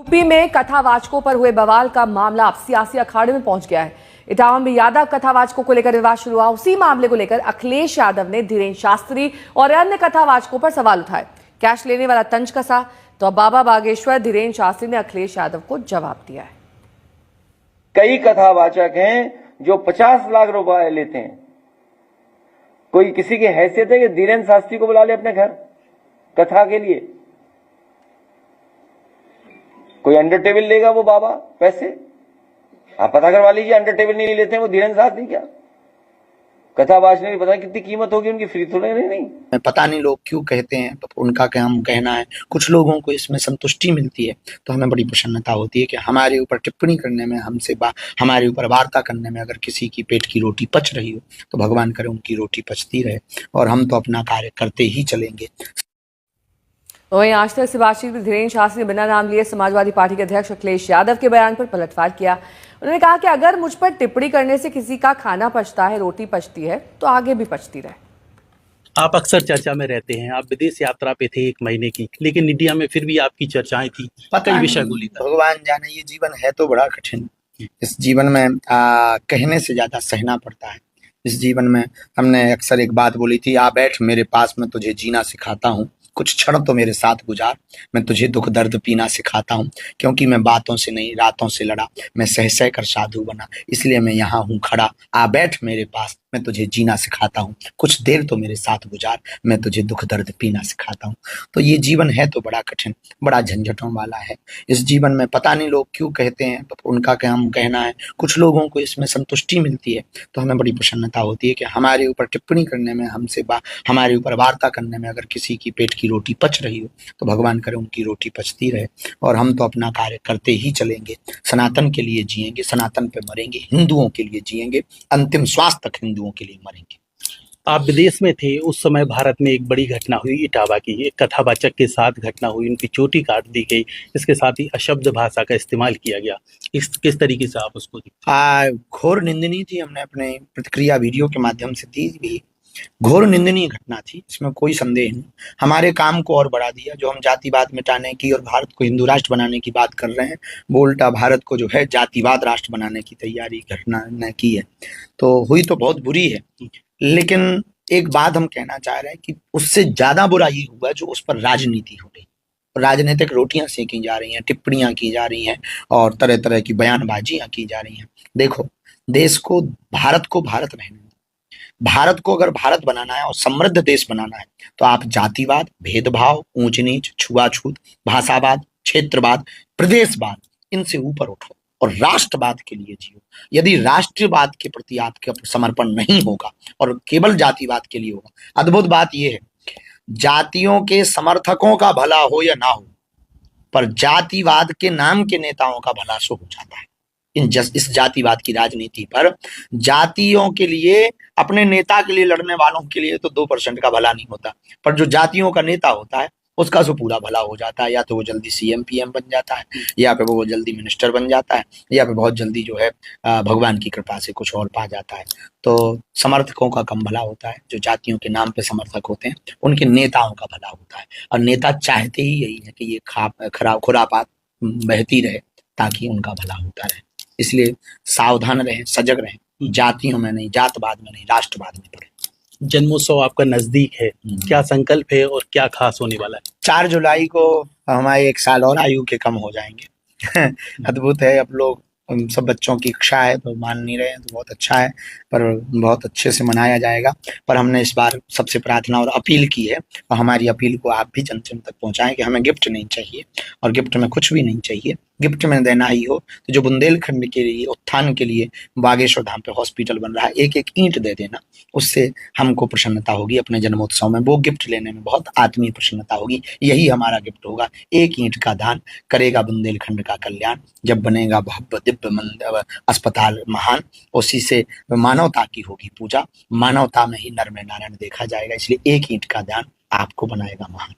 UP में कथावाचकों पर हुए बवाल का मामला अब सियासी अखाड़े में पहुंच गया है। इटावा में यादव कथावाचकों को लेकर विवाद शुरू हुआ। उसी मामले को लेकर अखिलेश यादव ने धीरेन्द्र शास्त्री और अन्य कथावाचकों पर सवाल उठाए। कैश लेने वाला तंज कसा तो अब बाबा बागेश्वर धीरेन्द्र शास्त्री ने अखिलेश यादव को जवाब दिया है। कई कथावाचक हैं जो 50 लाख रुपए लेते हैं। कोई किसी की हैसियत है कि धीरेन्द्र शास्त्री को बुला ले अपने घर कथा के लिए? कोई अंडर टेबल लेगा वो बाबा पैसे? आप पता करवा लीजिए, अंडर टेबल नहीं लेते हैं वो धीरेन्द्र शास्त्री। क्या कथावाचक ने पता कितनी कीमत होगी उनकी, फ्री थोड़े नहीं। पता नहीं लोग क्यों कहते हैं, तो उनका क्या हम कहना है। कुछ लोगों को इसमें संतुष्टि मिलती है तो हमें बड़ी प्रसन्नता होती है कि हमारे ऊपर टिप्पणी करने में, हमारे ऊपर वार्ता करने में अगर किसी की पेट की रोटी पच रही हो तो भगवान करे उनकी रोटी पचती रहे और हम तो अपना कार्य करते ही चलेंगे। वहीं आज तक से बातचीत में धीरेन्द्र शास्त्री ने बिना नाम लिए समाजवादी पार्टी के अध्यक्ष अखिलेश यादव के बयान पर पलटवार किया। उन्होंने कहा कि अगर मुझ पर टिप्पणी करने से किसी का खाना पचता है, रोटी पचती है, तो आगे भी पचती रहे। आप अक्सर चर्चा में रहते हैं। आप विदेश यात्रा पे थे 1 महीने की, लेकिन इंडिया में फिर भी आपकी चर्चाएं थी। कई विषय बोली था। भगवान जाने, ये जीवन है तो बड़ा कठिन। इस जीवन में कहने से ज्यादा सहना पड़ता है। इस जीवन में हमने अक्सर एक बात बोली थी, आ बैठ मेरे पास, मैं तुझे जीना सिखाता हूँ, कुछ क्षण तो मेरे साथ गुजार, मैं तुझे दुख दर्द पीना सिखाता हूँ। क्योंकि मैं बातों से नहीं रातों से लड़ा, मैं सह सह कर साधु बना, इसलिए मैं यहाँ हूँ खड़ा। आ बैठ मेरे पास, मैं तुझे जीना सिखाता हूँ, कुछ देर तो मेरे साथ गुजार, मैं तुझे दुख दर्द पीना सिखाता हूँ। तो ये जीवन है तो बड़ा कठिन, बड़ा झंझटों वाला है। इस जीवन में पता नहीं लोग क्यों कहते हैं, तो उनका क्या हम कहना है। कुछ लोगों को इसमें संतुष्टि मिलती है तो हमें बड़ी प्रसन्नता होती है कि हमारे ऊपर टिप्पणी करने में, हमारे ऊपर वार्ता करने में अगर किसी की पेट की रोटी पच रही हो तो भगवान करे उनकी रोटी पचती रहे और हम तो अपना कार्य करते ही चलेंगे। सनातन के लिए जिएंगे, सनातन पे मरेंगे, हिंदुओं के लिए जिएंगे, अंतिम श्वास तक हिंदुओं के लिए मरेंगे। आप विदेश में थे उस समय, भारत में एक बड़ी घटना हुई इटावा की। एक कथावाचक के साथ घटना हुई, उनकी चोटी काट दी गई। इसके साथ ही अशब्द भाषा का इस्तेमाल किया गया। किस तरीके से आप उसको घोर निंदनीय थी। हमने अपने प्रतिक्रिया वीडियो के माध्यम से दी भी। घोर निंदनीय घटना थी, इसमें कोई संदेह नहीं। हमारे काम को और बढ़ा दिया। जो हम जातिवाद मिटाने की और भारत को हिंदू राष्ट्र बनाने की बात कर रहे हैं, वो उल्टा भारत को जो है जातिवाद राष्ट्र बनाने की तैयारी घटना ने की है। तो हुई तो बहुत बुरी है, लेकिन एक बात हम कहना चाह रहे हैं कि उससे ज्यादा बुरा ये हुआ जो उस पर राजनीति हो रही, राजनीतिक रोटियां सेकी जा रही हैं, टिप्पणियां की जा रही हैं और तरह तरह की बयानबाजियां की जा रही हैं। देखो, देश को, भारत को भारत रहने, भारत को अगर भारत बनाना है और समृद्ध देश बनाना है तो आप जातिवाद, भेदभाव, ऊंच नीच, छुआछूत, भाषावाद, क्षेत्रवाद, प्रदेशवाद, इनसे ऊपर उठो और राष्ट्रवाद के लिए जियो। यदि राष्ट्रवाद के प्रति आपका समर्पण नहीं होगा और केवल जातिवाद के लिए होगा, अद्भुत बात यह है, जातियों के समर्थकों का भला हो या ना हो, पर जातिवाद के नाम के नेताओं का भला सो हो जाता है। इस जातिवाद की राजनीति पर जातियों के लिए, अपने नेता के लिए लड़ने वालों के लिए तो 2% का भला नहीं होता, पर जो जातियों का नेता होता है उसका सो पूरा भला हो जाता है। या तो वो जल्दी CM PM बन जाता है, या फिर वो जल्दी मिनिस्टर बन जाता है, या फिर बहुत जल्दी जो है भगवान की कृपा से कुछ और पा जाता है। तो समर्थकों का कम भला होता है, जो जातियों के नाम पे समर्थक होते हैं उनके नेताओं का भला होता है। और नेता चाहते ही यही है कि ये खुरापात बहती रहे ताकि उनका भला होता रहे। इसलिए सावधान रहें, सजग रहें, जातियों में नहीं, जातवाद में नहीं, राष्ट्रवाद में पड़े। जन्मोत्सव आपका नजदीक है, क्या संकल्प है और क्या खास होने वाला है? 4 जुलाई को हमारे 1 साल और आयु के कम हो जाएंगे। अद्भुत है। अब लोग, सब बच्चों की इच्छा है तो मान नहीं रहे हैं, तो बहुत अच्छा है, पर बहुत अच्छे से मनाया जाएगा। पर हमने इस बार सबसे प्रार्थना और अपील की है, और हमारी अपील को आप भी जन जन तक पहुंचाएं कि हमें गिफ्ट नहीं चाहिए और गिफ्ट में कुछ भी नहीं चाहिए। गिफ्ट में देना ही हो तो जो बुंदेलखंड के लिए उत्थान के लिए बागेश्वर धाम पे हॉस्पिटल बन रहा है, एक ईंट दे देना, उससे हमको प्रसन्नता होगी। अपने जन्मोत्सव में वो गिफ्ट लेने में बहुत आत्मीय प्रसन्नता होगी। यही हमारा गिफ्ट होगा। 1 ईंट का दान करेगा बुंदेलखंड का कल्याण। जब बनेगा भव्य दिव्य अस्पताल महान, उसी से मानवता की होगी पूजा। मानवता में ही नर में नारायण देखा जाएगा। इसलिए 1 ईंट का दान आपको बनाएगा महान।